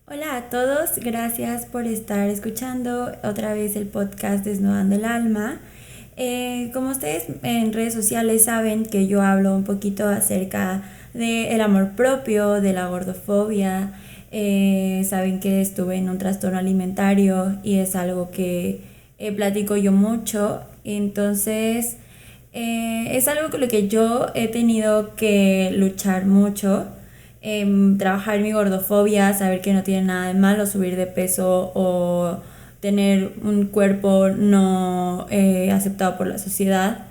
Hola a todos, gracias por estar escuchando otra vez el podcast Desnudando el Alma. Como ustedes en redes sociales saben que yo hablo un poquito acerca del amor propio, de la gordofobia. Saben que estuve en un trastorno alimentario y es algo que platico yo mucho. Entonces, es algo con lo que yo he tenido que luchar mucho, trabajar mi gordofobia, saber que no tiene nada de malo subir de peso o tener un cuerpo no aceptado por la sociedad.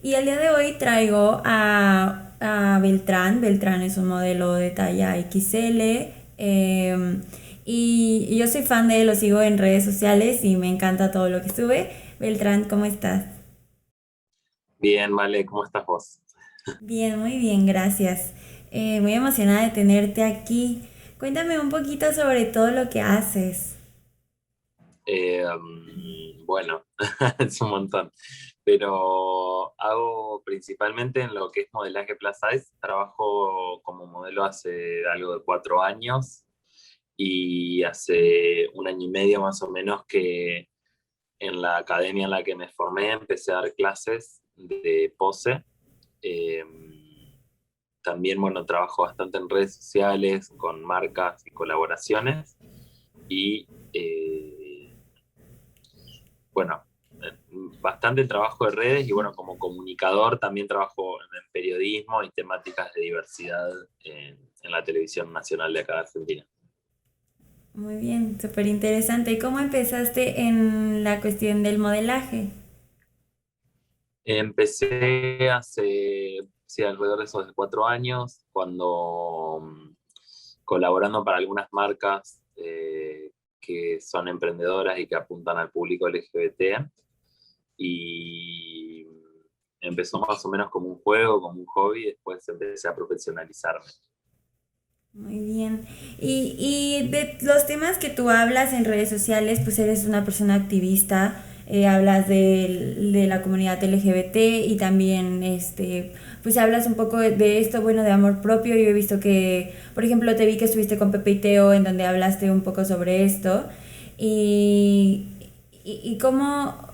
Y el día de hoy traigo a Beltrán. Beltrán es un modelo de talla XL. Y yo soy fan de él, lo sigo en redes sociales y me encanta todo lo que sube. Beltrán, ¿cómo estás? Bien, vale, ¿cómo estás vos? Bien, muy bien, gracias. Muy emocionada de tenerte aquí. Cuéntame un poquito sobre todo lo que haces. Bueno, es un montón, pero hago principalmente en lo que es modelaje plus size. Trabajo como modelo hace algo de 4 años y hace un año y medio más o menos que en la academia en la que me formé empecé a dar clases de pose. Eh, También, bueno, trabajo bastante en redes sociales con marcas y colaboraciones y bueno, bastante trabajo de redes y bueno, como comunicador también trabajo en periodismo y temáticas de diversidad en la televisión nacional de acá de Argentina. Muy bien, súper interesante. ¿Y cómo empezaste en la cuestión del modelaje? Empecé hace, sí, alrededor de esos 4 años, cuando colaborando para algunas marcas que son emprendedoras y que apuntan al público LGBT. Y empezó más o menos como un juego, como un hobby, y después empecé a profesionalizarme. Muy bien. Y de los temas que tú hablas en redes sociales, pues eres una persona activista, hablas de la comunidad LGBT y también pues hablas un poco de esto, bueno, de amor propio. Yo he visto que, por ejemplo, te vi que estuviste con Pepe y Teo en donde hablaste un poco sobre esto. Y, y cómo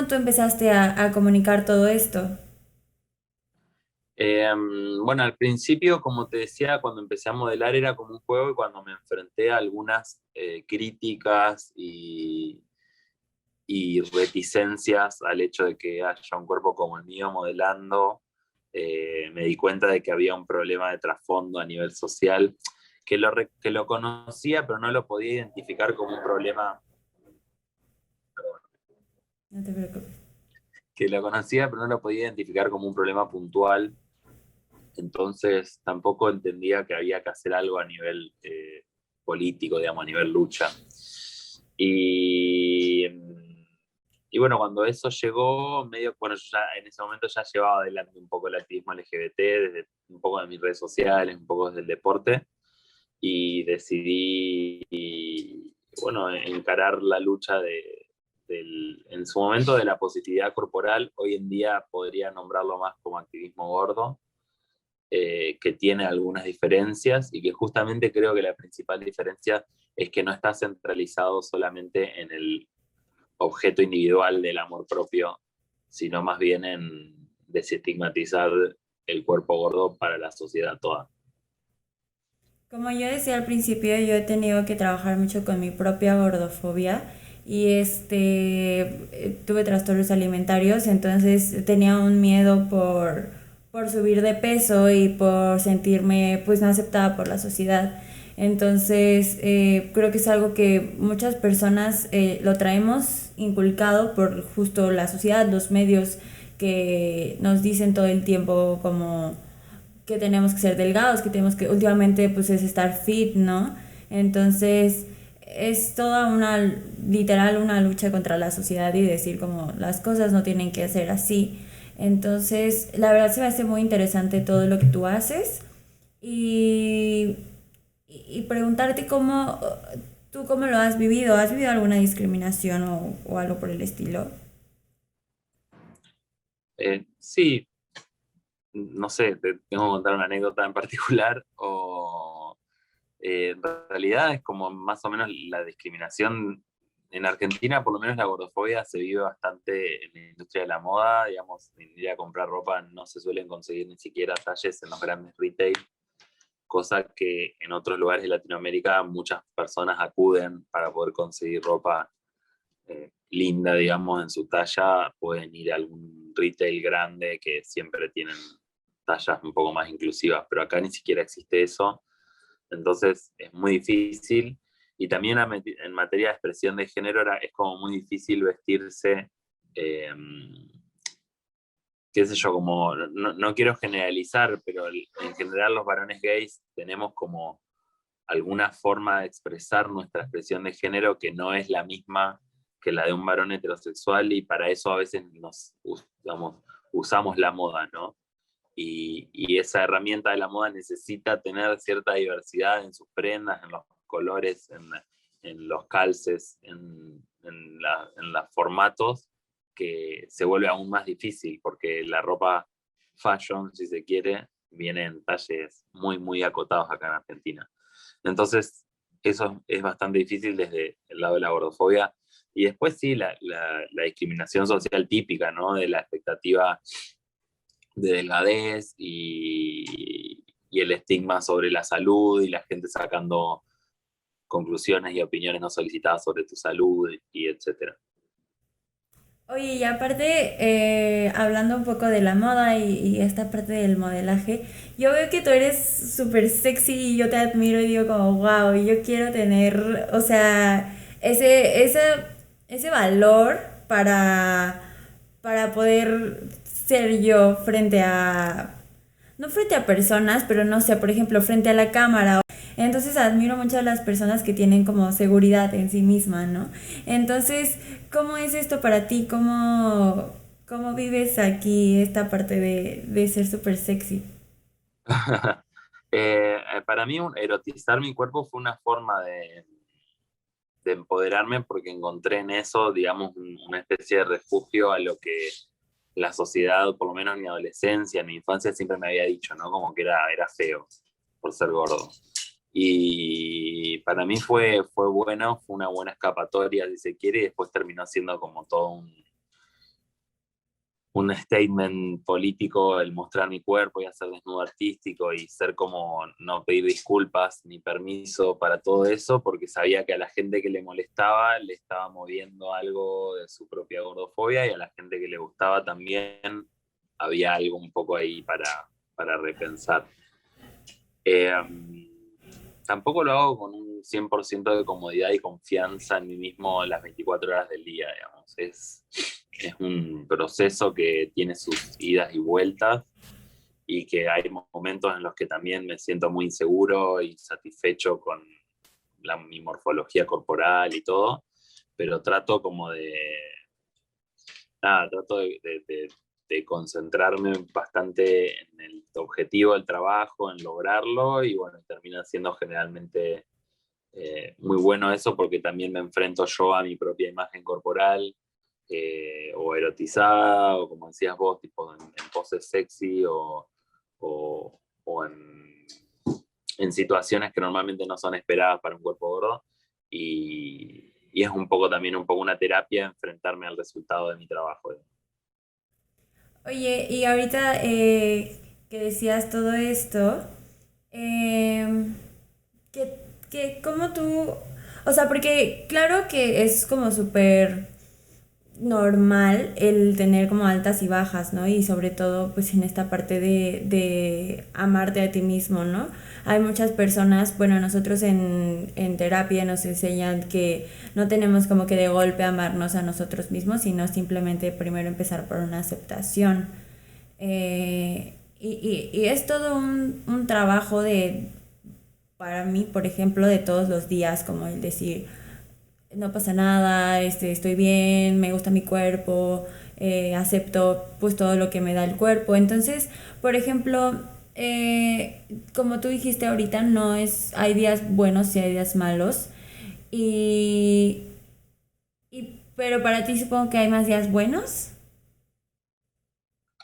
tú empezaste a comunicar todo esto. Bueno, al principio, como te decía, cuando empecé a modelar era como un juego y cuando me enfrenté a algunas críticas y reticencias al hecho de que haya un cuerpo como el mío modelando, me di cuenta de que había un problema de trasfondo a nivel social, que lo conocía, pero no lo podía identificar como un problema, No te preocupes. que lo conocía, pero no lo podía identificar como un problema puntual. Entonces tampoco entendía que había que hacer algo a nivel político, digamos, a nivel lucha. Y, y bueno, cuando eso llegó, medio, bueno, yo ya en ese momento ya llevaba adelante un poco el activismo LGBT, desde un poco de mis redes sociales, un poco desde el deporte, y decidí, bueno, encarar la lucha en su momento de la positividad corporal. Hoy en día podría nombrarlo más como activismo gordo, que tiene algunas diferencias y que justamente creo que la principal diferencia es que no está centralizado solamente en el objeto individual del amor propio, sino más bien en desestigmatizar el cuerpo gordo para la sociedad toda. Como yo decía al principio, yo he tenido que trabajar mucho con mi propia gordofobia y tuve trastornos alimentarios, entonces tenía un miedo por subir de peso y por sentirme pues no aceptada por la sociedad. Entonces creo que es algo que muchas personas lo traemos inculcado por justo la sociedad, los medios que nos dicen todo el tiempo como que tenemos que ser delgados, que tenemos que, últimamente pues es estar fit, ¿no? Entonces es toda literal una lucha contra la sociedad y decir como las cosas no tienen que ser así. Entonces, la verdad se me hace muy interesante todo lo que tú haces y, y preguntarte tú cómo lo has vivido alguna discriminación o algo por el estilo. Sí, no sé, te tengo que contar una anécdota en particular o En realidad es como más o menos la discriminación en Argentina, por lo menos la gordofobia se vive bastante en la industria de la moda, digamos, ir a comprar ropa no se suelen conseguir ni siquiera talles en los grandes retail, cosa que en otros lugares de Latinoamérica muchas personas acuden para poder conseguir ropa linda, digamos, en su talla, pueden ir a algún retail grande que siempre tienen tallas un poco más inclusivas, pero acá ni siquiera existe eso, entonces es muy difícil. Y también en materia de expresión de género es como muy difícil vestirse, eh, qué sé yo, como, no quiero generalizar, pero en general los varones gays tenemos como alguna forma de expresar nuestra expresión de género que no es la misma que la de un varón heterosexual, y para eso a veces usamos la moda, ¿no? Y esa herramienta de la moda necesita tener cierta diversidad en sus prendas, en los colores, en los calces, en los formatos, que se vuelve aún más difícil, porque la ropa fashion, si se quiere, viene en talles muy, muy acotados acá en Argentina. Entonces, eso es bastante difícil desde el lado de la gordofobia. Y después sí, la discriminación social típica, ¿no? De la expectativa de delgadez y el estigma sobre la salud y la gente sacando conclusiones y opiniones no solicitadas sobre tu salud y etcétera. Oye, y aparte, hablando un poco de la moda y esta parte del modelaje, yo veo que tú eres súper sexy y yo te admiro y digo como, wow, yo quiero tener, o sea, ese valor para poder ser yo frente a, no frente a personas, pero no sé, por ejemplo, frente a la cámara. Entonces admiro mucho a las personas que tienen como seguridad en sí misma, ¿no? Entonces, ¿cómo es esto para ti? ¿Cómo vives aquí esta parte de ser súper sexy? Para mí, erotizar mi cuerpo fue una forma de empoderarme, porque encontré en eso, digamos, una especie de refugio a lo que la sociedad, por lo menos en mi adolescencia, en mi infancia, siempre me había dicho, ¿no? Como que era feo por ser gordo. Y para mí fue bueno, fue una buena escapatoria, si se quiere, y después terminó siendo como todo un statement político el mostrar mi cuerpo y hacer desnudo artístico y ser como no pedir disculpas ni permiso para todo eso, porque sabía que a la gente que le molestaba le estaba moviendo algo de su propia gordofobia, y a la gente que le gustaba también había algo un poco ahí para repensar. Eh, Tampoco lo hago con un 100% de comodidad y confianza en mí mismo las 24 horas del día, digamos. Es un proceso que tiene sus idas y vueltas, y que hay momentos en los que también me siento muy inseguro y satisfecho con mi morfología corporal y todo, pero trato como trato de concentrarme bastante en el objetivo del trabajo, en lograrlo, y bueno, termina siendo generalmente muy bueno eso, porque también me enfrento yo a mi propia imagen corporal, o erotizada, o como decías vos, tipo en poses sexy, o en situaciones que normalmente no son esperadas para un cuerpo gordo, y es un poco también un poco una terapia enfrentarme al resultado de mi trabajo. Oye, y ahorita que decías todo esto, eh, ¿cómo tú, o sea, porque claro que es como súper normal el tener como altas y bajas, ¿no? Y sobre todo pues en esta parte de amarte a ti mismo, ¿no? Hay muchas personas, bueno, nosotros en terapia nos enseñan que no tenemos como que de golpe amarnos a nosotros mismos, sino simplemente primero empezar por una aceptación. Y es todo un trabajo para mí, por ejemplo, de todos los días, como el decir, no pasa nada, estoy bien, me gusta mi cuerpo, acepto pues todo lo que me da el cuerpo. Entonces, por ejemplo, como tú dijiste ahorita, no es, hay días buenos y hay días malos. Y, pero para ti supongo que hay más días buenos.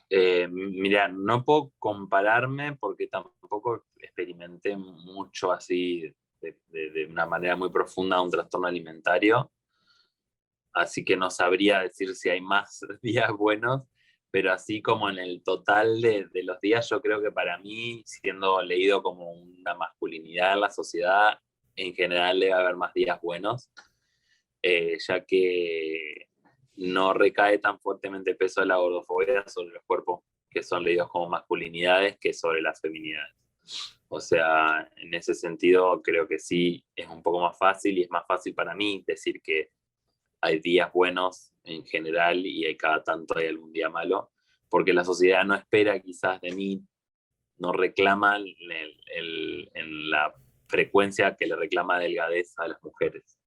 Mira, no puedo compararme porque tampoco experimenté mucho así de una manera muy profunda un trastorno alimentario, así que no sabría decir si hay más días buenos, pero así como en el total de los días, yo creo que para mí, siendo leído como una masculinidad en la sociedad, en general debe haber más días buenos, ya que no recae tan fuertemente el peso de la gordofobia sobre los cuerpos que son leídos como masculinidades que sobre las feminidades. O sea, en ese sentido creo que sí es un poco más fácil, y es más fácil para mí decir que hay días buenos en general y hay cada tanto hay algún día malo, porque la sociedad no espera quizás de mí, no reclama en la frecuencia que le reclama delgadez a las mujeres.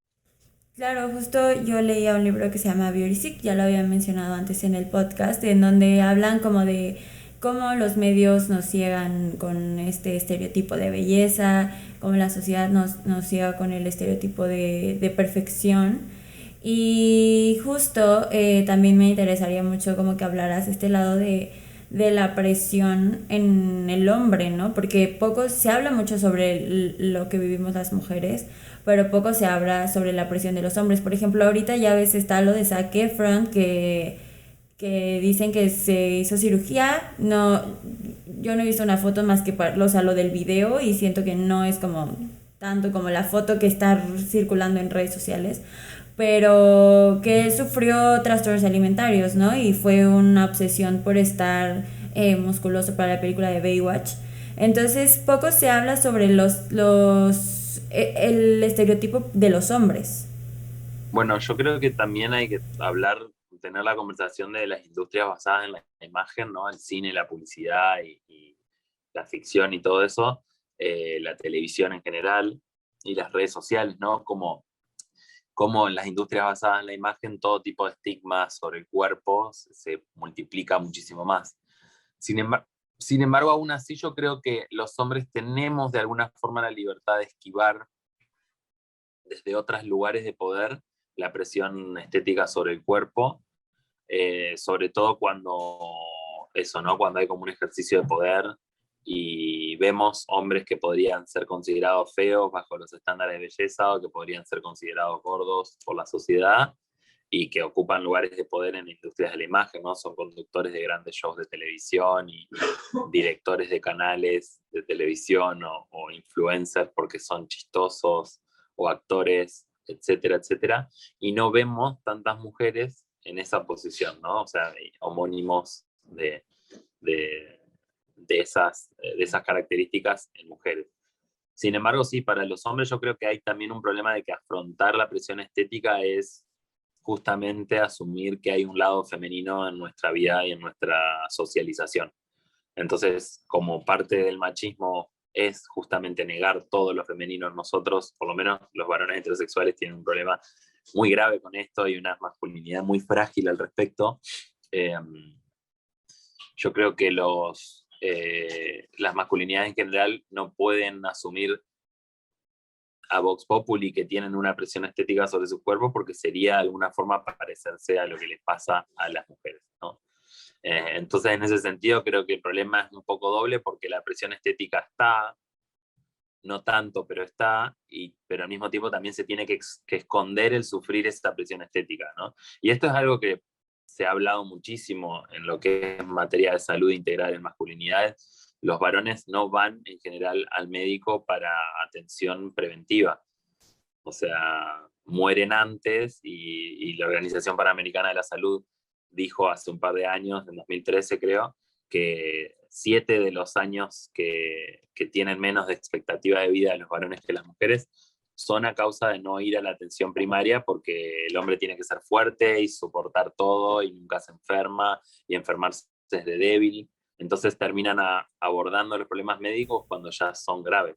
Claro, justo yo leía un libro que se llama Beauty Sick, ya lo había mencionado antes en el podcast, en donde hablan como de cómo los medios nos ciegan con este estereotipo de belleza, cómo la sociedad nos ciega con el estereotipo de perfección. Y justo también me interesaría mucho como que hablaras este lado de la presión en el hombre, ¿no? Porque poco se habla mucho sobre lo que vivimos las mujeres, pero poco se habla sobre la presión de los hombres. Por ejemplo, ahorita ya ves está lo de Zac Efron, que dicen que se hizo cirugía. No, yo no he visto una foto más que o sea, lo del video, y siento que no es como tanto como la foto que está circulando en redes sociales, pero que él sufrió trastornos alimentarios, ¿no? Y fue una obsesión por estar musculoso para la película de Baywatch. Entonces, poco se habla sobre el estereotipo de los hombres. Bueno, yo creo que también hay que hablar, tener la conversación de las industrias basadas en la imagen, ¿no? El cine, la publicidad y la ficción y todo eso, la televisión en general y las redes sociales, ¿no? Como en las industrias basadas en la imagen, todo tipo de estigmas sobre el cuerpo se multiplica muchísimo más. Sin embargo, sin embargo, aún así yo creo que los hombres tenemos de alguna forma la libertad de esquivar desde otros lugares de poder la presión estética sobre el cuerpo, sobre todo cuando eso, ¿no? Cuando hay como un ejercicio de poder y vemos hombres que podrían ser considerados feos bajo los estándares de belleza o que podrían ser considerados gordos por la sociedad y que ocupan lugares de poder en industrias de la imagen, ¿no? Son conductores de grandes shows de televisión y directores de canales de televisión o influencers porque son chistosos o actores, etcétera, etcétera. Y no vemos tantas mujeres en esa posición, ¿no? O sea, homónimos de, de esas características en mujeres. Sin embargo, sí, para los hombres yo creo que hay también un problema de que afrontar la presión estética es justamente asumir que hay un lado femenino en nuestra vida y en nuestra socialización. Entonces, como parte del machismo es justamente negar todo lo femenino en nosotros, por lo menos los varones heterosexuales tienen un problema muy grave con esto y una masculinidad muy frágil al respecto. Yo creo que las masculinidades en general no pueden asumir a Vox Populi que tienen una presión estética sobre sus cuerpos porque sería de alguna forma parecerse a lo que les pasa a las mujeres, ¿no? Entonces, en ese sentido, creo que el problema es un poco doble porque la presión estética está, no tanto, pero está, pero al mismo tiempo también se tiene que esconder el sufrir esa presión estética, ¿no? Y esto es algo que se ha hablado muchísimo en lo que es materia de salud integral en masculinidades. Los varones no van en general al médico para atención preventiva. O sea, mueren antes y la Organización Panamericana de la Salud dijo hace un par de años, en 2013 creo, que 7 de los años que tienen menos de expectativa de vida de los varones que las mujeres son a causa de no ir a la atención primaria porque el hombre tiene que ser fuerte y soportar todo y nunca se enferma y enfermarse es de débil. Entonces terminan abordando los problemas médicos cuando ya son graves.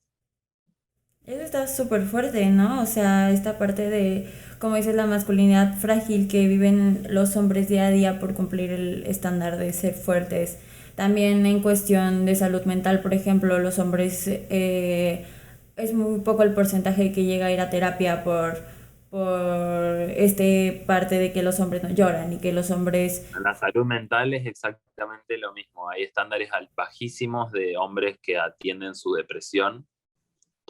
Eso está súper fuerte, ¿no? O sea, esta parte de, como dices, la masculinidad frágil que viven los hombres día a día por cumplir el estándar de ser fuertes. También en cuestión de salud mental, por ejemplo, los hombres es muy poco el porcentaje que llega a ir a terapia por este parte de que los hombres no lloran y que los hombres... La salud mental es exactamente lo mismo. Hay estándares bajísimos de hombres que atienden su depresión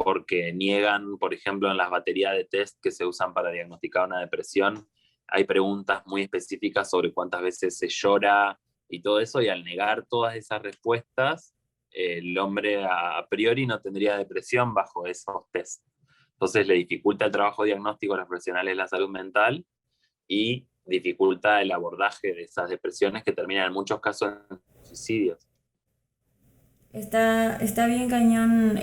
porque niegan, por ejemplo, en las baterías de test que se usan para diagnosticar una depresión, hay preguntas muy específicas sobre cuántas veces se llora y todo eso, y al negar todas esas respuestas, el hombre a priori no tendría depresión bajo esos test. Entonces le dificulta el trabajo diagnóstico a los profesionales de la salud mental y dificulta el abordaje de esas depresiones que terminan en muchos casos en suicidios. Está bien cañón.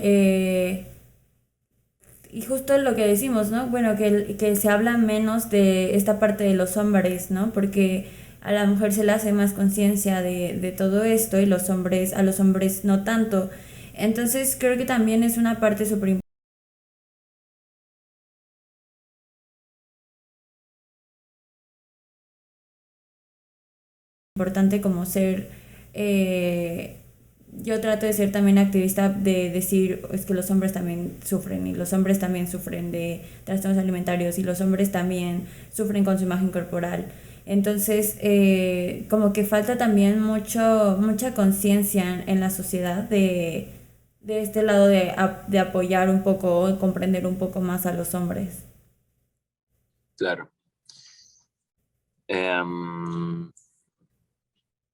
Y justo lo que decimos, ¿no? Bueno, que se habla menos de esta parte de los hombres, ¿no? Porque a la mujer se le hace más conciencia de todo esto y a los hombres no tanto. Entonces creo que también es una parte súper importante como ser, yo trato de ser también activista de decir es que los hombres también sufren y los hombres también sufren de trastornos alimentarios y los hombres también sufren con su imagen corporal. Entonces, como que falta también mucha conciencia en la sociedad de este lado de apoyar un poco, comprender un poco más a los hombres. Claro. Um,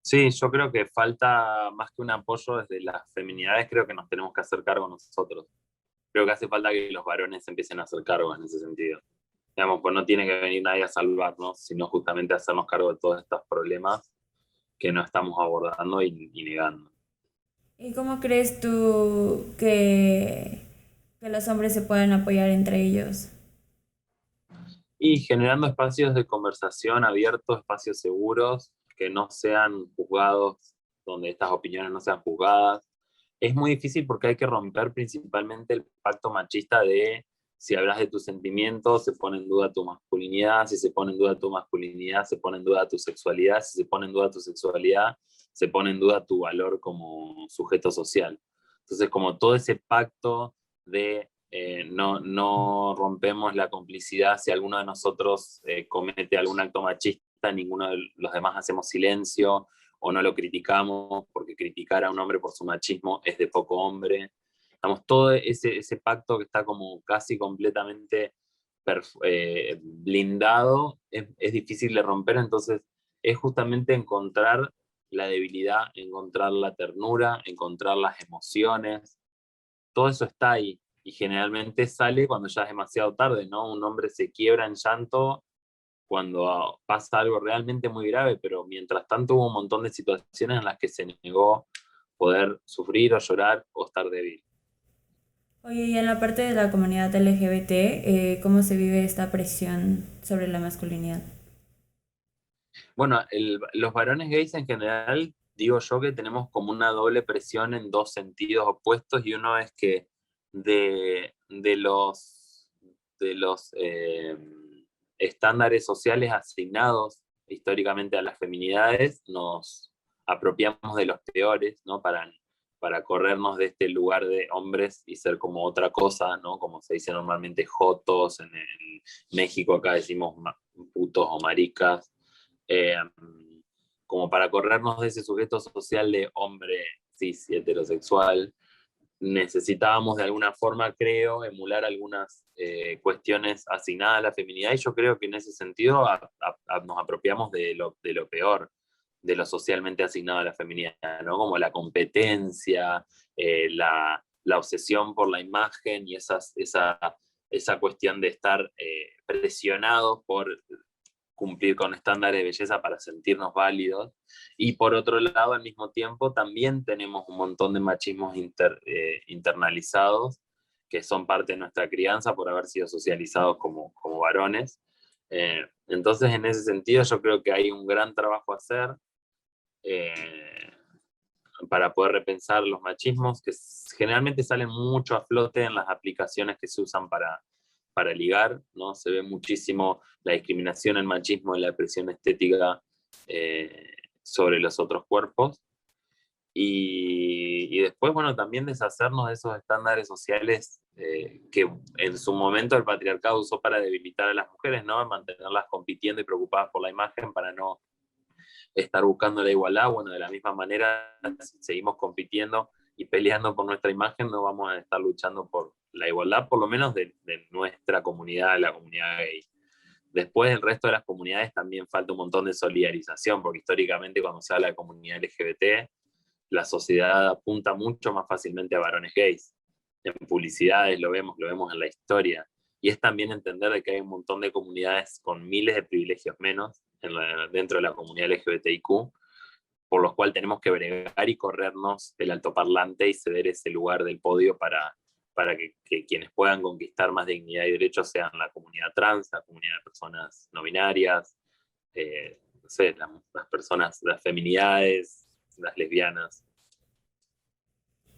sí, yo creo que falta más que un apoyo desde las feminidades, creo que nos tenemos que hacer cargo nosotros. Creo que hace falta que los varones empiecen a hacer cargo en ese sentido. Digamos, pues no tiene que venir nadie a salvarnos, sino justamente a hacernos cargo de todos estos problemas que no estamos abordando y negando. ¿Y cómo crees tú que los hombres se pueden apoyar entre ellos? Y generando espacios de conversación abiertos, espacios seguros, que no sean juzgados, donde estas opiniones no sean juzgadas. Es muy difícil porque hay que romper principalmente el pacto machista de si hablas de tus sentimientos, se pone en duda tu masculinidad, si se pone en duda tu masculinidad, se pone en duda tu sexualidad, si se pone en duda tu sexualidad, se pone en duda tu valor como sujeto social. Entonces, como todo ese pacto de no rompemos la complicidad si alguno de nosotros comete algún acto machista, ninguno de los demás hacemos silencio o no lo criticamos, porque criticar a un hombre por su machismo es de poco hombre. Estamos todo ese pacto que está como casi completamente blindado, es difícil de romper, entonces es justamente encontrar la debilidad, encontrar la ternura, encontrar las emociones, todo eso está ahí y generalmente sale cuando ya es demasiado tarde, ¿no? Un hombre se quiebra en llanto cuando pasa algo realmente muy grave, pero mientras tanto hubo un montón de situaciones en las que se negó poder sufrir o llorar o estar débil. Oye, y en la parte de la comunidad LGBT, ¿cómo se vive esta presión sobre la masculinidad? Bueno, los varones gays en general, digo yo que tenemos como una doble presión en dos sentidos opuestos y uno es que de los estándares sociales asignados históricamente a las feminidades, nos apropiamos de los peores, ¿no? Para corrernos de este lugar de hombres y ser como otra cosa, ¿no? Como se dice normalmente jotos, en México acá decimos putos o maricas, eh, como para corrernos de ese sujeto social de hombre cis y heterosexual, necesitábamos de alguna forma, creo, emular algunas cuestiones asignadas a la feminidad y yo creo que en ese sentido nos apropiamos de lo peor, de lo socialmente asignado a la feminidad, ¿no? Como la competencia, la obsesión por la imagen y esa cuestión de estar presionados por cumplir con estándares de belleza para sentirnos válidos. Y por otro lado, al mismo tiempo, también tenemos un montón de machismos internalizados que son parte de nuestra crianza por haber sido socializados como varones. Entonces, en ese sentido, yo creo que hay un gran trabajo a hacer eh, para poder repensar los machismos que generalmente salen mucho a flote en las aplicaciones que se usan para ligar, ¿no? Se ve muchísimo la discriminación, el machismo y la presión estética sobre los otros cuerpos. Y después, bueno, también deshacernos de esos estándares sociales que en su momento el patriarcado usó para debilitar a las mujeres, ¿no? Mantenerlas compitiendo y preocupadas por la imagen para no estar buscando la igualdad. Bueno, de la misma manera, si seguimos compitiendo y peleando por nuestra imagen, no vamos a estar luchando la igualdad, por lo menos de nuestra comunidad, la comunidad gay. Después, el resto de las comunidades también falta un montón de solidarización, porque históricamente cuando se habla de comunidad LGBT, la sociedad apunta mucho más fácilmente a varones gays. En publicidades lo vemos en la historia. Y es también entender de que hay un montón de comunidades con miles de privilegios menos dentro de la comunidad LGBTIQ, por los cuales tenemos que bregar y corrernos del altoparlante y ceder ese lugar del podio para que quienes puedan conquistar más dignidad y derechos sean la comunidad trans, la comunidad de personas no binarias, no sé, las personas, las feminidades, las lesbianas.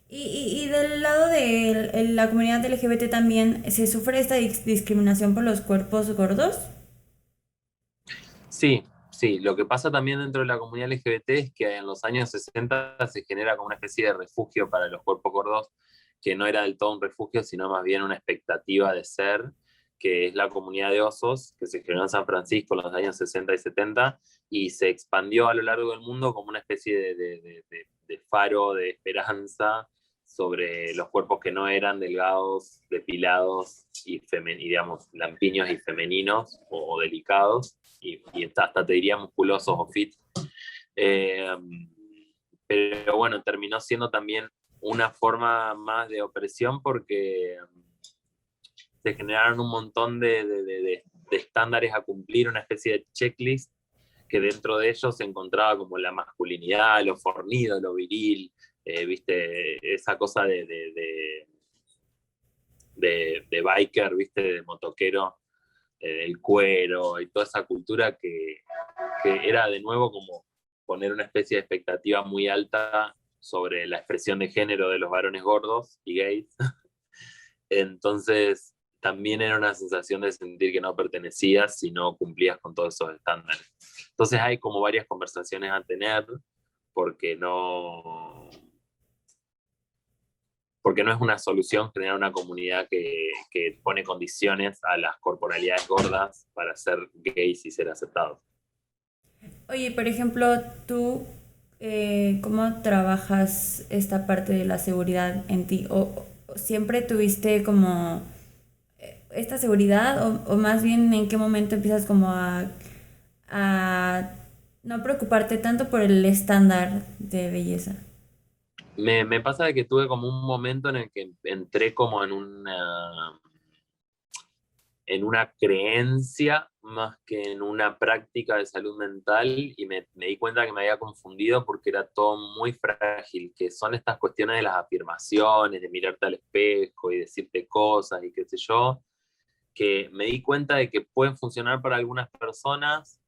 Y del lado de la comunidad LGBT también, ¿se sufre esta discriminación por los cuerpos gordos? Sí, sí, lo que pasa también dentro de la comunidad LGBT es que en los años 60 se genera como una especie de refugio para los cuerpos gordos, que no era del todo un refugio, sino más bien una expectativa de ser, que es la comunidad de osos, que se generó en San Francisco en los años 60 y 70, y se expandió a lo largo del mundo como una especie de faro de esperanza sobre los cuerpos que no eran delgados, depilados y digamos, lampiños y femeninos o delicados, y hasta te diría musculosos o fit. Eh, pero bueno, terminó siendo también una forma más de opresión porque se generaron un montón de estándares a cumplir, una especie de checklist que dentro de ellos se encontraba como la masculinidad, lo fornido, lo viril, viste, esa cosa de biker, viste, de motoquero, el cuero y toda esa cultura que era de nuevo como poner una especie de expectativa muy alta sobre la expresión de género de los varones gordos y gays. Entonces también era una sensación de sentir que no pertenecías si no cumplías con todos esos estándares. Entonces hay como varias conversaciones a tener porque no es una solución generar una comunidad que pone condiciones a las corporalidades gordas para ser gays y ser aceptados. Oye, por ejemplo, tú, ¿cómo trabajas esta parte de la seguridad en ti? ¿O siempre tuviste como esta seguridad? O más bien en qué momento empiezas como a no preocuparte tanto por el estándar de belleza? Me pasa de que tuve como un momento en el que entré como en una creencia más que en una práctica de salud mental y me di cuenta que me había confundido porque era todo muy frágil, que son estas cuestiones de las afirmaciones, de mirarte al espejo y decirte cosas y qué sé yo, que me di cuenta de que pueden funcionar para algunas personas,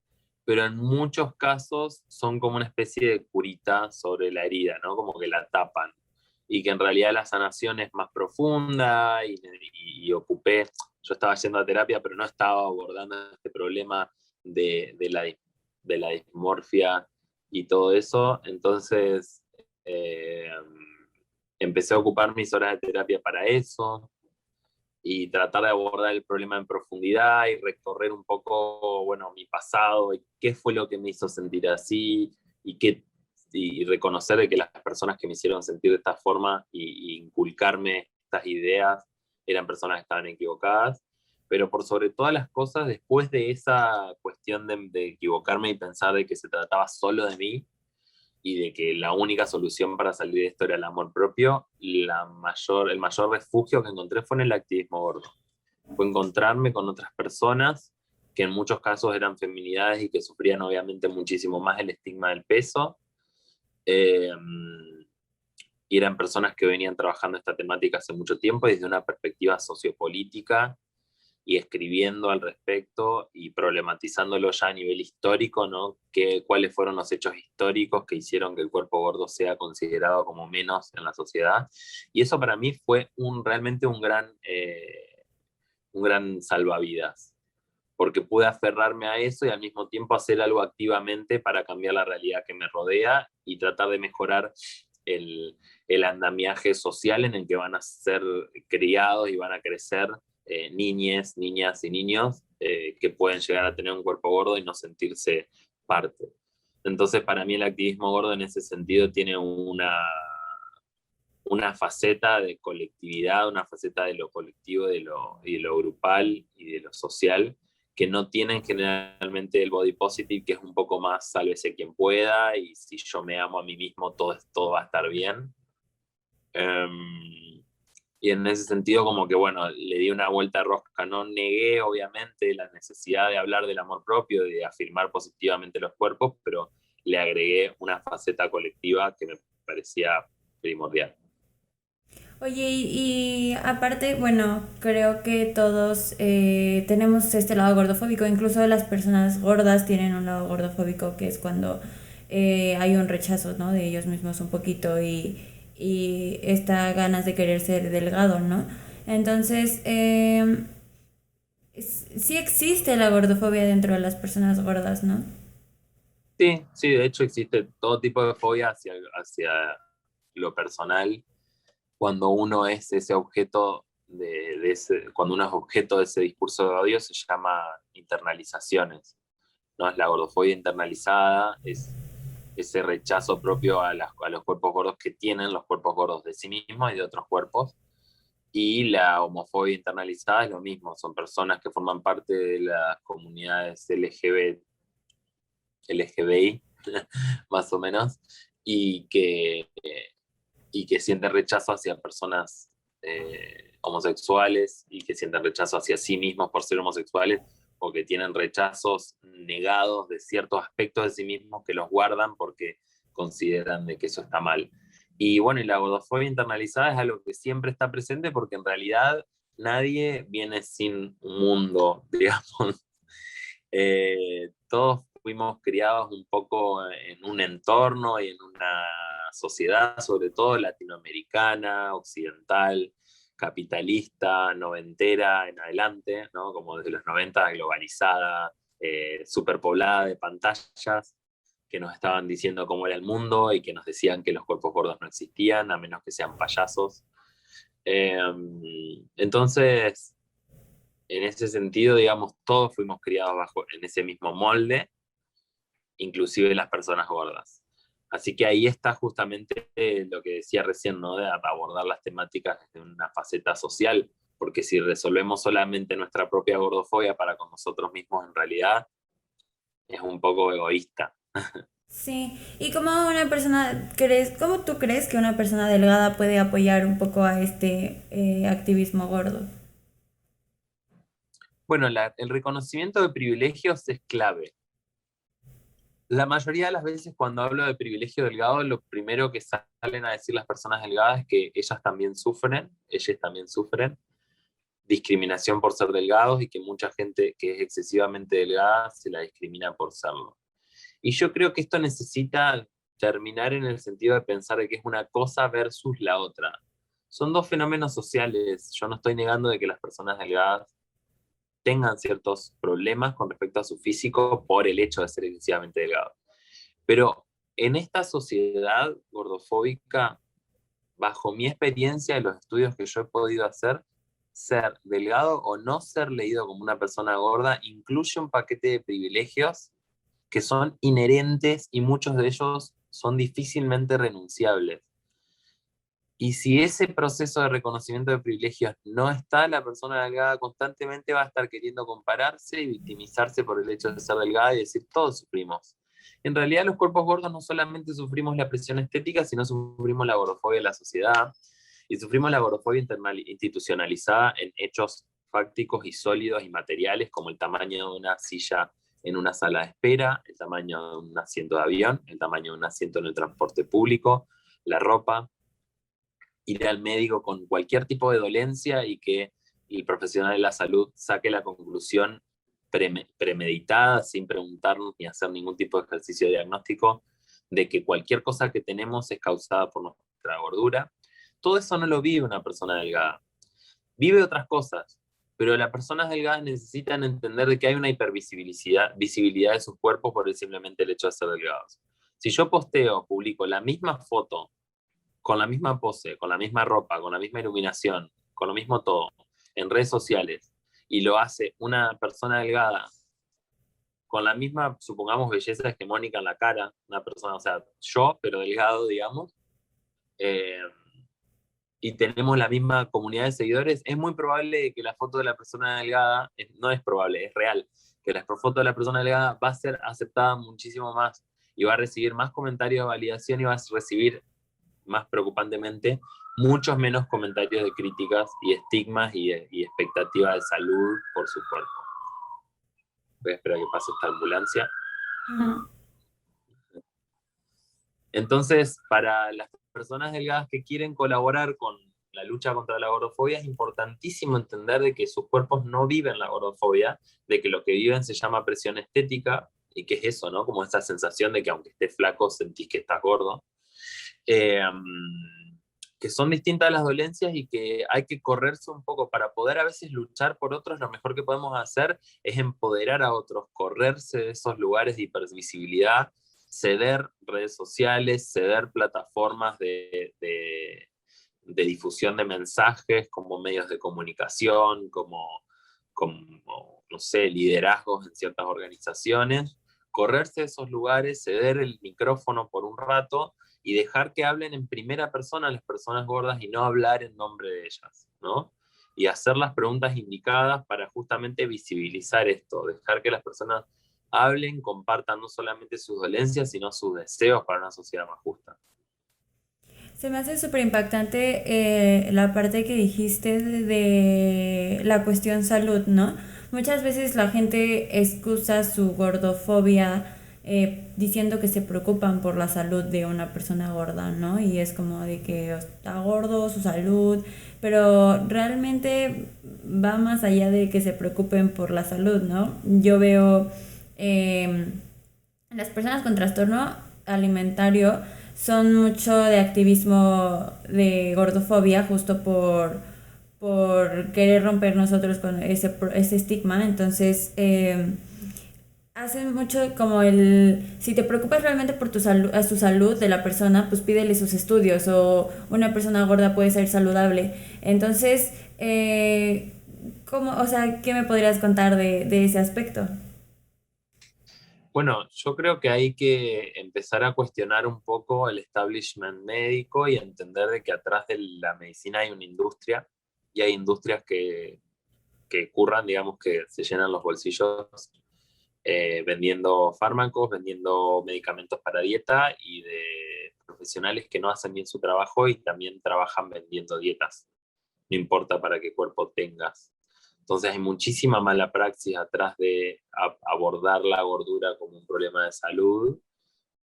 pero en muchos casos son como una especie de curita sobre la herida, ¿no? Como que la tapan. Y que en realidad la sanación es más profunda y ocupé, yo estaba yendo a terapia, pero no estaba abordando este problema de la dismorfia y todo eso. Entonces eh, empecé a ocupar mis horas de terapia para eso y tratar de abordar el problema en profundidad y recorrer un poco, bueno, mi pasado y qué fue lo que me hizo sentir así y reconocer de que las personas que me hicieron sentir de esta forma y inculcarme estas ideas eran personas que estaban equivocadas. Pero por sobre todas las cosas, después de esa cuestión de equivocarme y pensar de que se trataba solo de mí, y de que la única solución para salir de esto era el amor propio, el mayor refugio que encontré fue en el activismo gordo. Fue encontrarme con otras personas que en muchos casos eran feminidades y que sufrían obviamente muchísimo más el estigma del peso. Eh, y eran personas que venían trabajando esta temática hace mucho tiempo desde una perspectiva sociopolítica y escribiendo al respecto y problematizándolo ya a nivel histórico, ¿no? ¿Cuáles fueron los hechos históricos que hicieron que el cuerpo gordo sea considerado como menos en la sociedad? Y eso para mí fue realmente un gran salvavidas, porque pude aferrarme a eso y al mismo tiempo hacer algo activamente para cambiar la realidad que me rodea y tratar de mejorar el andamiaje social en el que van a ser criados y van a crecer niñas y niños que pueden llegar a tener un cuerpo gordo y no sentirse parte. Entonces, para mí el activismo gordo en ese sentido tiene una faceta de colectividad, una faceta de lo colectivo, y de lo grupal y de lo social, que no tienen generalmente el body positive, que es un poco más sálvese quien pueda, y si yo me amo a mí mismo, todo va a estar bien. Y en ese sentido, como que bueno, le di una vuelta de rosca. No negué, obviamente, la necesidad de hablar del amor propio, de afirmar positivamente los cuerpos, pero le agregué una faceta colectiva que me parecía primordial. Oye, y aparte, bueno, creo que todos tenemos este lado gordofóbico, incluso las personas gordas tienen un lado gordofóbico, que es cuando hay un rechazo, ¿no? De ellos mismos un poquito y esta ganas de querer ser delgado, ¿no? Entonces, sí existe la gordofobia dentro de las personas gordas, ¿no? Sí, sí, de hecho existe todo tipo de fobia hacia lo personal cuando uno es ese objeto cuando uno es objeto de ese discurso de odio, se llama internalizaciones, ¿no? Es la gordofobia internalizada, es ese rechazo propio a los cuerpos gordos que tienen los cuerpos gordos de sí mismos y de otros cuerpos. Y la homofobia internalizada es lo mismo, son personas que forman parte de las comunidades LGBI, más o menos, y que y que sienten rechazo hacia personas homosexuales y que sienten rechazo hacia sí mismos por ser homosexuales o que tienen rechazos negados de ciertos aspectos de sí mismos que los guardan porque consideran de que eso está mal. Y bueno, y la gordofobia internalizada es algo que siempre está presente porque en realidad nadie viene sin un mundo, digamos. Todos fuimos criados un poco en un entorno y en una sociedad, sobre todo latinoamericana, occidental, capitalista, noventera en adelante, ¿no? Como desde los 90, globalizada, superpoblada de pantallas que nos estaban diciendo cómo era el mundo y que nos decían que los cuerpos gordos no existían, a menos que sean payasos. Eh, entonces, en ese sentido, digamos, todos fuimos criados en ese mismo molde, inclusive las personas gordas. Así que ahí está justamente lo que decía recién, ¿no? De abordar las temáticas desde una faceta social, porque si resolvemos solamente nuestra propia gordofobia para con nosotros mismos, en realidad es un poco egoísta. Sí, y como una persona, cómo tú crees que una persona delgada puede apoyar un poco a este activismo gordo? Bueno, el reconocimiento de privilegios es clave. La mayoría de las veces cuando hablo de privilegio delgado, lo primero que salen a decir las personas delgadas es que ellas también sufren discriminación por ser delgados y que mucha gente que es excesivamente delgada se la discrimina por serlo. Y yo creo que esto necesita terminar en el sentido de pensar de que es una cosa versus la otra. Son dos fenómenos sociales. Yo no estoy negando de que las personas delgadas tengan ciertos problemas con respecto a su físico por el hecho de ser excesivamente delgados. Pero en esta sociedad gordofóbica, bajo mi experiencia de los estudios que yo he podido hacer, ser delgado o no ser leído como una persona gorda incluye un paquete de privilegios que son inherentes y muchos de ellos son difícilmente renunciables. Y si ese proceso de reconocimiento de privilegios no está, la persona delgada constantemente va a estar queriendo compararse y victimizarse por el hecho de ser delgada y decir, todos sufrimos. En realidad los cuerpos gordos no solamente sufrimos la presión estética, sino sufrimos la gordofobia de la sociedad y sufrimos la gordofobia institucionalizada en hechos fácticos y sólidos y materiales como el tamaño de una silla en una sala de espera, el tamaño de un asiento de avión, el tamaño de un asiento en el transporte público, la ropa, ir al médico con cualquier tipo de dolencia y que el profesional de la salud saque la conclusión premeditada, sin preguntarnos ni hacer ningún tipo de ejercicio diagnóstico, de que cualquier cosa que tenemos es causada por nuestra gordura. Todo eso no lo vive una persona delgada. Vive otras cosas, pero las personas delgadas necesitan entender de que hay una visibilidad de sus cuerpos por simplemente el hecho de ser delgados. Si yo publico la misma foto con la misma pose, con la misma ropa, con la misma iluminación, con lo mismo todo, en redes sociales, y lo hace una persona delgada, con la misma, supongamos, belleza hegemónica en la cara, una persona, o sea, yo, pero delgado, digamos, eh, y tenemos la misma comunidad de seguidores, es muy probable que la foto de la persona delgada, no es probable, es real, que la foto de la persona delgada va a ser aceptada muchísimo más y va a recibir más comentarios de validación y va a recibir, más preocupantemente, muchos menos comentarios de críticas y estigmas y expectativas de salud por su cuerpo. Voy a esperar a que pase esta ambulancia. Ajá. Entonces, para las personas delgadas que quieren colaborar con la lucha contra la gordofobia, es importantísimo entender de que sus cuerpos no viven la gordofobia, de que lo que viven se llama presión estética, y que es eso, ¿no? Como esa sensación de que aunque estés flaco, sentís que estás gordo. Que son distintas las dolencias y que hay que correrse un poco para poder a veces luchar por otros. Lo mejor que podemos hacer es empoderar a otros, correrse de esos lugares de hipervisibilidad, ceder redes sociales, ceder plataformas de difusión de mensajes como medios de comunicación, como, no sé, liderazgos en ciertas organizaciones, correrse de esos lugares, ceder el micrófono por un rato y dejar que hablen en primera persona las personas gordas y no hablar en nombre de ellas, ¿no? Y hacer las preguntas indicadas para justamente visibilizar esto, dejar que las personas hablen, compartan no solamente sus dolencias, sino sus deseos para una sociedad más justa. Se me hace súper impactante la parte que dijiste de la cuestión salud, ¿no? Muchas veces la gente excusa su gordofobia diciendo que se preocupan por la salud de una persona gorda, ¿no? Y es como de que está gordo, su salud, pero realmente va más allá de que se preocupen por la salud, ¿no? Yo veo eh, las personas con trastorno alimentario son mucho de activismo de gordofobia justo por querer romper nosotros con ese estigma. Entonces, hacen mucho como si te preocupas realmente por a su salud de la persona, pues pídele sus estudios o una persona gorda puede ser saludable. Entonces, o sea, ¿qué me podrías contar de ese aspecto? Bueno, yo creo que hay que empezar a cuestionar un poco el establishment médico y entender de que atrás de la medicina hay una industria y hay industrias que curran, digamos, que se llenan los bolsillos vendiendo fármacos, vendiendo medicamentos para dieta y de profesionales que no hacen bien su trabajo y también trabajan vendiendo dietas. No importa para qué cuerpo tengas. Entonces hay muchísima mala praxis atrás de abordar la gordura como un problema de salud,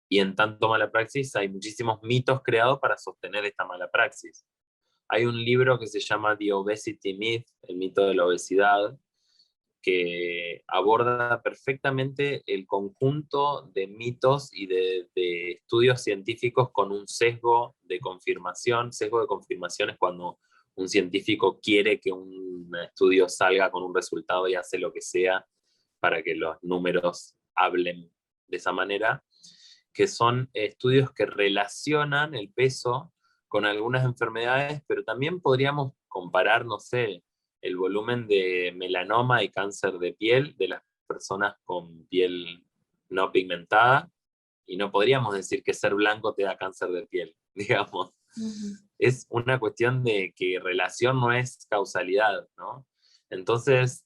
y en tanto mala praxis hay muchísimos mitos creados para sostener esta mala praxis. Hay un libro que se llama The Obesity Myth, el mito de la obesidad, que aborda perfectamente el conjunto de mitos y de estudios científicos con un sesgo de confirmación. Sesgo de confirmación es cuando un científico quiere que un estudio salga con un resultado y hace lo que sea para que los números hablen de esa manera, que son estudios que relacionan el peso con algunas enfermedades, pero también podríamos comparar, no sé, el volumen de melanoma y cáncer de piel de las personas con piel no pigmentada, y no podríamos decir que ser blanco te da cáncer de piel, digamos. Ujú. Es una cuestión de que relación no es causalidad, ¿no? Entonces,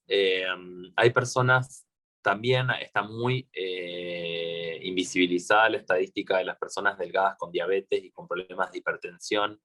hay personas, también está muy invisibilizada la estadística de las personas delgadas con diabetes y con problemas de hipertensión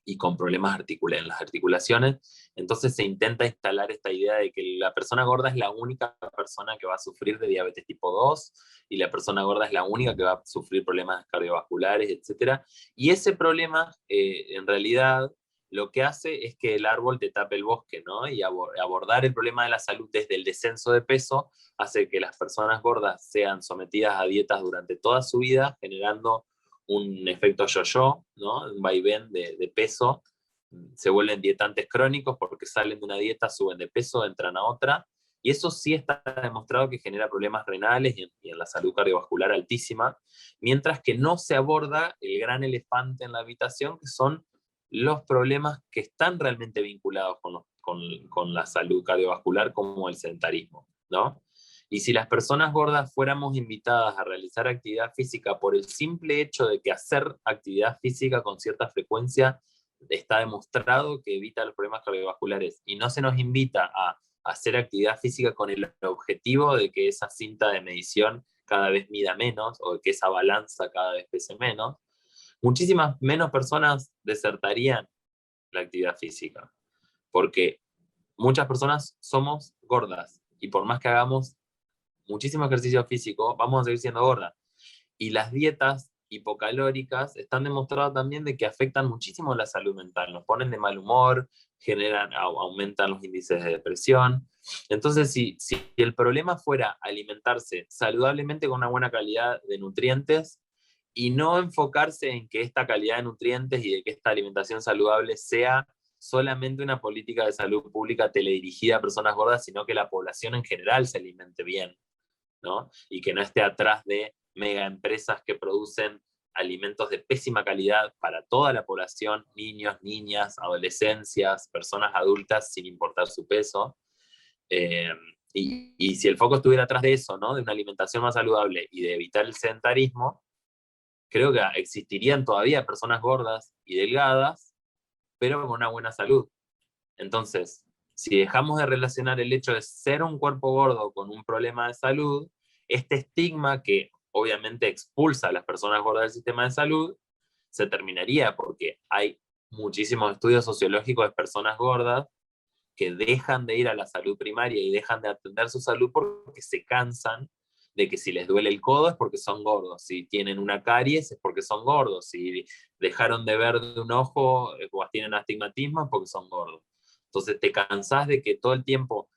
y con problemas en las articulaciones. Entonces se intenta instalar esta idea de que la persona gorda es la única persona que va a sufrir de diabetes tipo 2 y la persona gorda es la única que va a sufrir problemas cardiovasculares, etc. Y ese problema, en realidad, lo que hace es que el árbol te tape el bosque, ¿no? Y abordar el problema de la salud desde el descenso de peso hace que las personas gordas sean sometidas a dietas durante toda su vida, generando un efecto yo-yo, ¿no? Un vaivén de peso. Se vuelven dietantes crónicos porque salen de una dieta, suben de peso, entran a otra. Y eso sí está demostrado que genera problemas renales y en la salud cardiovascular altísima, mientras que no se aborda el gran elefante en la habitación, que son los problemas que están realmente vinculados con la salud cardiovascular, como el sedentarismo, ¿no? Y si las personas gordas fuéramos invitadas a realizar actividad física por el simple hecho de que hacer actividad física con cierta frecuencia está demostrado que evita los problemas cardiovasculares y no se nos invita a hacer actividad física con el objetivo de que esa cinta de medición cada vez mida menos o de que esa balanza cada vez pese menos, muchísimas menos personas desertarían la actividad física, porque muchas personas somos gordas y por más que hagamos muchísimo ejercicio físico, vamos a seguir siendo gordas. Y las dietas hipocalóricas están demostradas también de que afectan muchísimo la salud mental, nos ponen de mal humor, aumentan los índices de depresión. Entonces, si el problema fuera alimentarse saludablemente con una buena calidad de nutrientes y no enfocarse en que esta calidad de nutrientes y de que esta alimentación saludable sea solamente una política de salud pública teledirigida a personas gordas, sino que la población en general se alimente bien, ¿no? Y que no esté atrás de mega empresas que producen alimentos de pésima calidad para toda la población, niños, niñas, adolescencias, personas adultas, sin importar su peso. Y si el foco estuviera atrás de eso, ¿no? De una alimentación más saludable y de evitar el sedentarismo, creo que existirían todavía personas gordas y delgadas, pero con una buena salud. Entonces, si dejamos de relacionar el hecho de ser un cuerpo gordo con un problema de salud, este estigma que obviamente expulsa a las personas gordas del sistema de salud, se terminaría porque hay muchísimos estudios sociológicos de personas gordas que dejan de ir a la salud primaria y dejan de atender su salud porque se cansan de que si les duele el codo es porque son gordos, si tienen una caries es porque son gordos, si dejaron de ver de un ojo o tienen astigmatismo es porque son gordos. Entonces te cansás de que todo el tiempo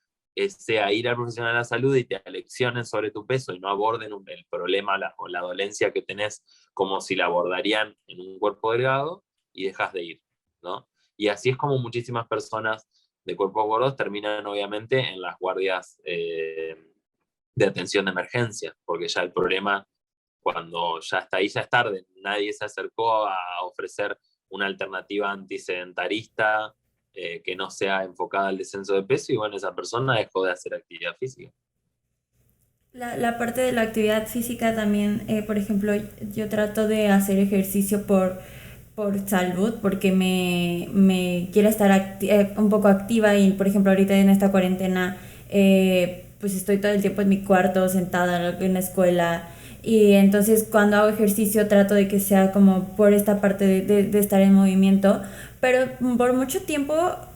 sea ir al profesional de la salud y te aleccionen sobre tu peso y no aborden el problema o la dolencia que tenés como si la abordarían en un cuerpo delgado y dejas de ir, ¿no? Y así es como muchísimas personas de cuerpos gordos terminan obviamente en las guardias de atención de emergencia, porque ya el problema, cuando ya está ahí, ya es tarde. Nadie se acercó a ofrecer una alternativa antisedentarista que no sea enfocada al descenso de peso y bueno, esa persona dejó de hacer actividad física. La parte de la actividad física también, por ejemplo, yo trato de hacer ejercicio por salud, porque me quiero estar un poco activa y, por ejemplo, ahorita en esta cuarentena, pues estoy todo el tiempo en mi cuarto, sentada en la escuela. Y entonces cuando hago ejercicio trato de que sea como por esta parte de estar en movimiento, pero por mucho tiempo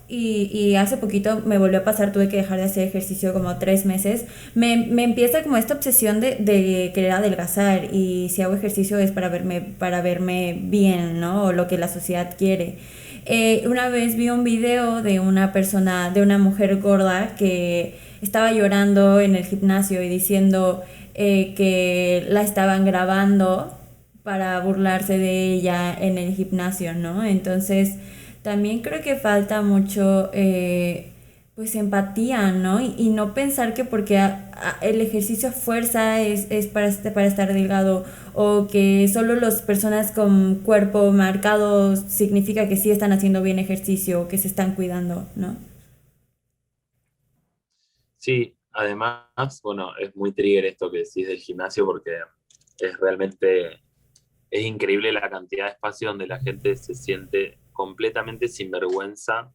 y hace poquito me volvió a pasar, tuve que dejar de hacer ejercicio como 3 meses, me empieza como esta obsesión de querer adelgazar y si hago ejercicio es para verme bien, ¿no? O lo que la sociedad quiere. Una vez vi un video de una persona, de una mujer gorda que estaba llorando en el gimnasio y diciendo que la estaban grabando para burlarse de ella en el gimnasio, ¿no? Entonces, también creo que falta mucho, pues, empatía, ¿no? Y no pensar que porque el ejercicio a fuerza es para estar delgado o que solo las personas con cuerpo marcado significa que sí están haciendo bien ejercicio o que se están cuidando, ¿no? Sí, además, bueno, es muy trigger esto que decís del gimnasio porque es realmente, es increíble la cantidad de espacio donde la gente se siente completamente sin vergüenza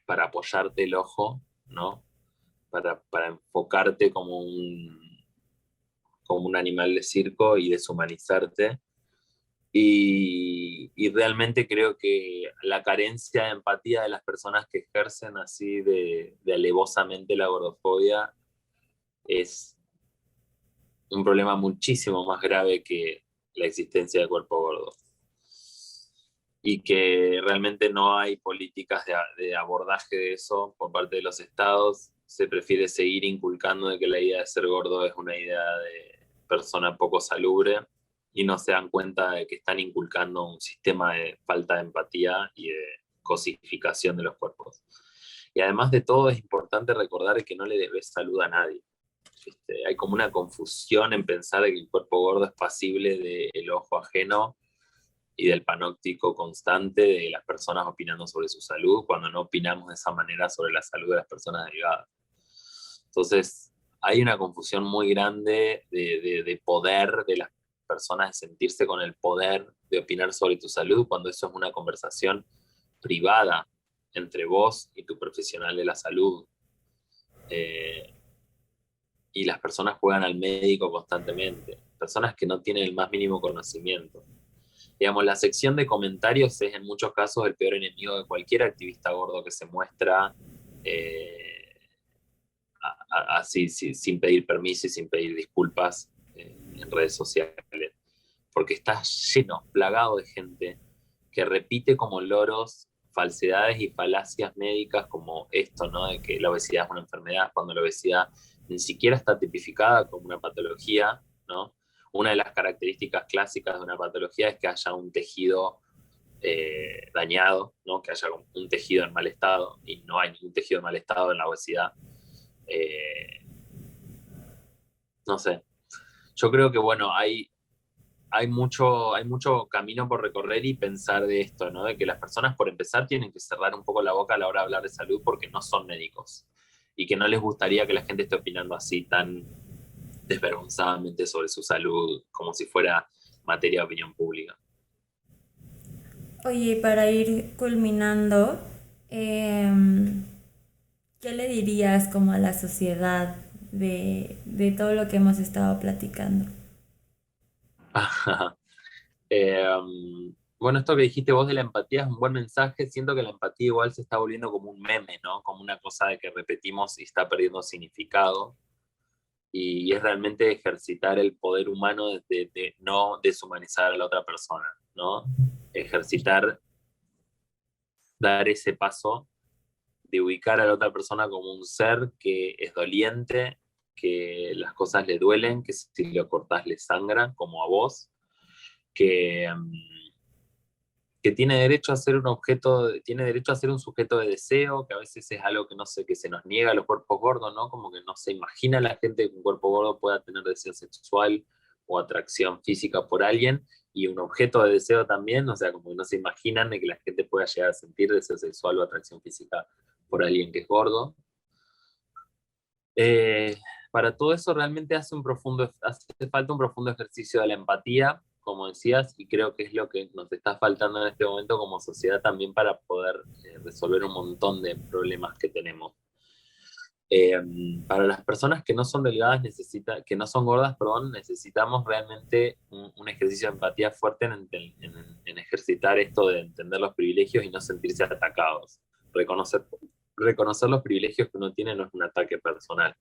para apoyarte el ojo, ¿no? Para enfocarte como un animal de circo y deshumanizarte. Y realmente creo que la carencia de empatía de las personas que ejercen así de alevosamente la gordofobia es un problema muchísimo más grave que la existencia de cuerpo gordo. Y que realmente no hay políticas de abordaje de eso por parte de los estados. Se prefiere seguir inculcando de que la idea de ser gordo es una idea de persona poco salubre y no se dan cuenta de que están inculcando un sistema de falta de empatía y de cosificación de los cuerpos. Y además de todo es importante recordar que no le debes salud a nadie. Hay como una confusión en pensar que el cuerpo gordo es pasible del ojo ajeno y del panóptico constante de las personas opinando sobre su salud, cuando no opinamos de esa manera sobre la salud de las personas delgadas. Entonces, hay una confusión muy grande de poder de las personas de sentirse con el poder de opinar sobre tu salud cuando eso es una conversación privada entre vos y tu profesional de la salud. Y las personas juegan al médico constantemente, personas que no tienen el más mínimo conocimiento. Digamos, la sección de comentarios es en muchos casos el peor enemigo de cualquier activista gordo que se muestra así, sin pedir permiso y sin pedir disculpas en redes sociales, porque está lleno, plagado de gente que repite como loros falsedades y falacias médicas como esto, ¿no? De que la obesidad es una enfermedad, cuando la obesidad ni siquiera está tipificada como una patología, ¿no? Una de las características clásicas de una patología es que haya un tejido dañado, ¿no? Que haya un tejido en mal estado, y no hay ningún tejido en mal estado en la obesidad. No sé, yo creo que bueno, hay mucho camino por recorrer y pensar de esto, ¿no? De que las personas, por empezar, tienen que cerrar un poco la boca a la hora de hablar de salud porque no son médicos y que no les gustaría que la gente esté opinando así tan desvergonzadamente sobre su salud como si fuera materia de opinión pública. Oye, para ir culminando, em, ¿qué le dirías como a la sociedad de todo lo que hemos estado platicando? Bueno, esto que dijiste vos de la empatía es un buen mensaje. Siento que la empatía igual se está volviendo como un meme, ¿no? Como una cosa de que repetimos y está perdiendo significado. Y es realmente ejercitar el poder humano de no deshumanizar a la otra persona, ¿no? Ejercitar, dar ese paso de ubicar a la otra persona como un ser que es doliente, que las cosas le duelen, que si lo cortás le sangra, como a vos, que, que tiene derecho a ser un objeto, tiene derecho a ser un sujeto de deseo, que a veces es algo que no sé, que se nos niega a los cuerpos gordos, ¿no? Como que no se imagina la gente que un cuerpo gordo pueda tener deseo sexual o atracción física por alguien, y un objeto de deseo también, o sea, como que no se imaginan de que la gente pueda llegar a sentir deseo sexual o atracción física por alguien que es gordo. Eh, para todo eso realmente hace falta un profundo ejercicio de la empatía, como decías, y creo que es lo que nos está faltando en este momento como sociedad también para poder resolver un montón de problemas que tenemos. Eh, para las personas que no son delgadas, que no son gordas, perdón, necesitamos realmente un ejercicio de empatía fuerte en ejercitar esto de entender los privilegios y no sentirse atacados. Reconocer, reconocer los privilegios que uno tiene no es un ataque personal,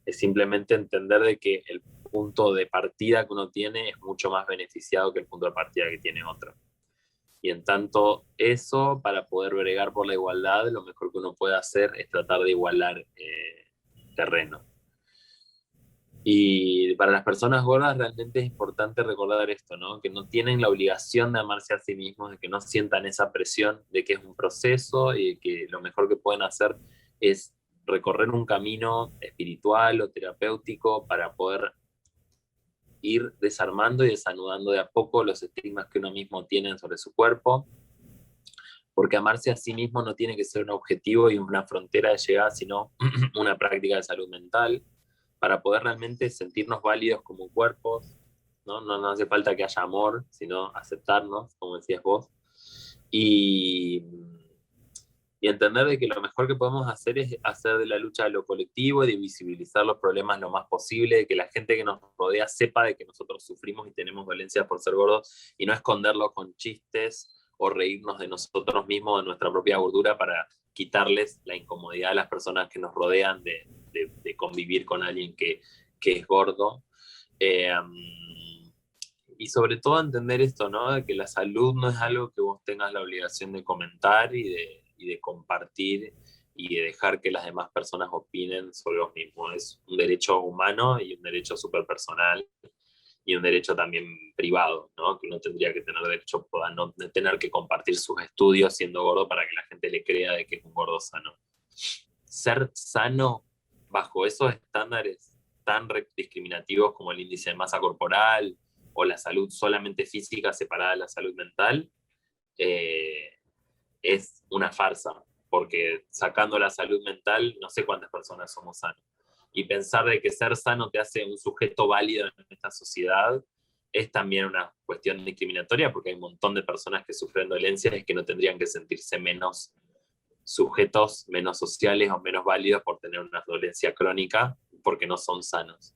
es simplemente entender de que el punto de partida que uno tiene es mucho más beneficiado que el punto de partida que tiene otro. Y en tanto eso, para poder bregar por la igualdad, lo mejor que uno puede hacer es tratar de igualar terreno. Y para las personas gordas realmente es importante recordar esto, ¿no? Que no tienen la obligación de amarse a sí mismos, de que no sientan esa presión de que es un proceso y de que lo mejor que pueden hacer es recorrer un camino espiritual o terapéutico para poder ir desarmando y desanudando de a poco los estigmas que uno mismo tiene sobre su cuerpo, porque amarse a sí mismo no tiene que ser un objetivo y una frontera de llegada, sino una práctica de salud mental, para poder realmente sentirnos válidos como cuerpos, ¿no? No hace falta que haya amor, sino aceptarnos, como decías vos, y, y entender de que lo mejor que podemos hacer es hacer de la lucha de lo colectivo, de visibilizar los problemas lo más posible, de que la gente que nos rodea sepa de que nosotros sufrimos y tenemos dolencias por ser gordos, y no esconderlo con chistes o reírnos de nosotros mismos, de nuestra propia gordura, para quitarles la incomodidad a las personas que nos rodean de convivir con alguien que es gordo. Eh, y sobre todo entender esto, ¿no? De que la salud no es algo que vos tengas la obligación de comentar y de compartir y de dejar que las demás personas opinen sobre vos mismo. Es un derecho humano y un derecho súper personal y un derecho también privado, ¿no? Que uno tendría que tener derecho a no tener que compartir sus estudios siendo gordo para que la gente le crea de que es un gordo sano. Ser sano bajo esos estándares tan discriminativos como el índice de masa corporal o la salud solamente física separada de la salud mental, es una farsa, porque sacando la salud mental, no sé cuántas personas somos sanos. Y pensar de que ser sano te hace un sujeto válido en esta sociedad es también una cuestión discriminatoria porque hay un montón de personas que sufren dolencias y que no tendrían que sentirse menos sujetos, menos sociales o menos válidos por tener una dolencia crónica porque no son sanos.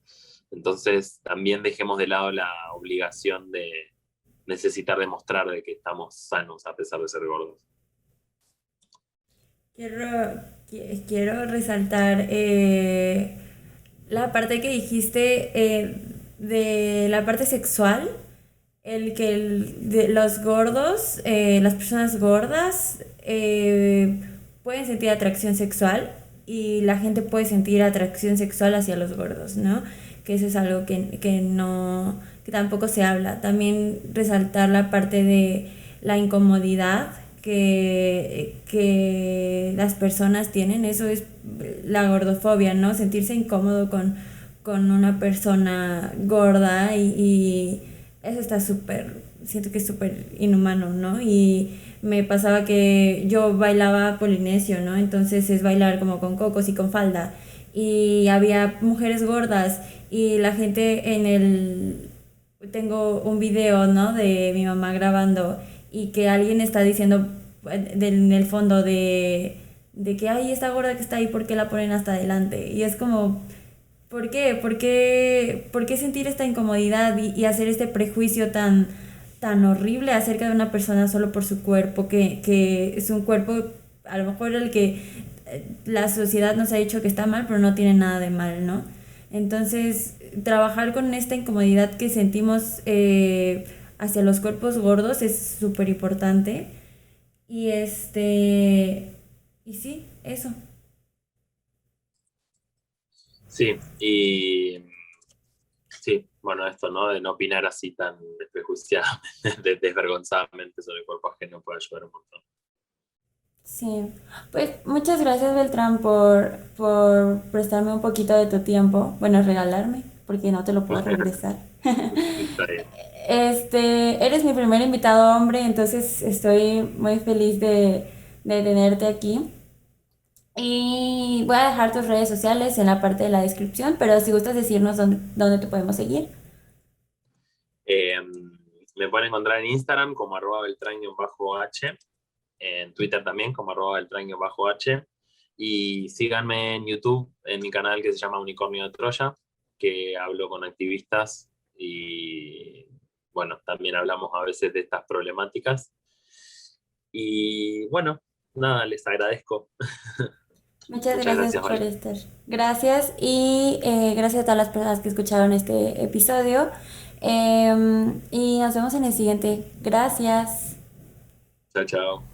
Entonces también dejemos de lado la obligación de necesitar demostrar de que estamos sanos a pesar de ser gordos. Quiero, quiero resaltar la parte que dijiste de la parte sexual, el que de los gordos, las personas gordas pueden sentir atracción sexual y la gente puede sentir atracción sexual hacia los gordos, ¿no? Que eso es algo que no, que tampoco se habla. También resaltar la parte de la incomodidad que las personas tienen, eso es la gordofobia, ¿no? Sentirse incómodo con una persona gorda y eso está súper, siento que es súper inhumano, ¿no? Y me pasaba que yo bailaba polinesio, ¿no? Entonces es bailar como con cocos y con falda. Y había mujeres gordas y la gente en el... Tengo un video, ¿no? De mi mamá grabando y que alguien está diciendo en el fondo de que, ay, esta gorda que está ahí, ¿por qué la ponen hasta adelante? Y es como, ¿por qué? ¿Por qué sentir esta incomodidad y hacer este prejuicio tan horrible acerca de una persona solo por su cuerpo, que es un cuerpo, a lo mejor el que la sociedad nos ha dicho que está mal, pero no tiene nada de mal, ¿no? Entonces, trabajar con esta incomodidad que sentimos hacia los cuerpos gordos es súper importante. Y y sí, eso. Sí, y sí, bueno, esto, ¿no? De no opinar así tan desprejuiciadamente, desvergonzadamente sobre el cuerpo ajeno puede ayudar un montón. Sí, pues muchas gracias Beltrán por prestarme un poquito de tu tiempo, bueno, regalarme, porque no te lo puedo regresar. Está bien. Eres mi primer invitado hombre, entonces estoy muy feliz de tenerte aquí. Y voy a dejar tus redes sociales en la parte de la descripción, pero si gustas decirnos dónde te podemos seguir. Eh, Me pueden encontrar en Instagram como @beltrán_h, en Twitter también como @beltrán_h, y síganme en YouTube, en mi canal que se llama Unicornio de Troya, que hablo con activistas y bueno, también hablamos a veces de estas problemáticas. Y bueno, nada, les agradezco. Muchas Muchas gracias gracias, por Vale. estar. Gracias y gracias a todas las personas que escucharon este episodio. Y nos vemos en el siguiente. Gracias. Chao, chao.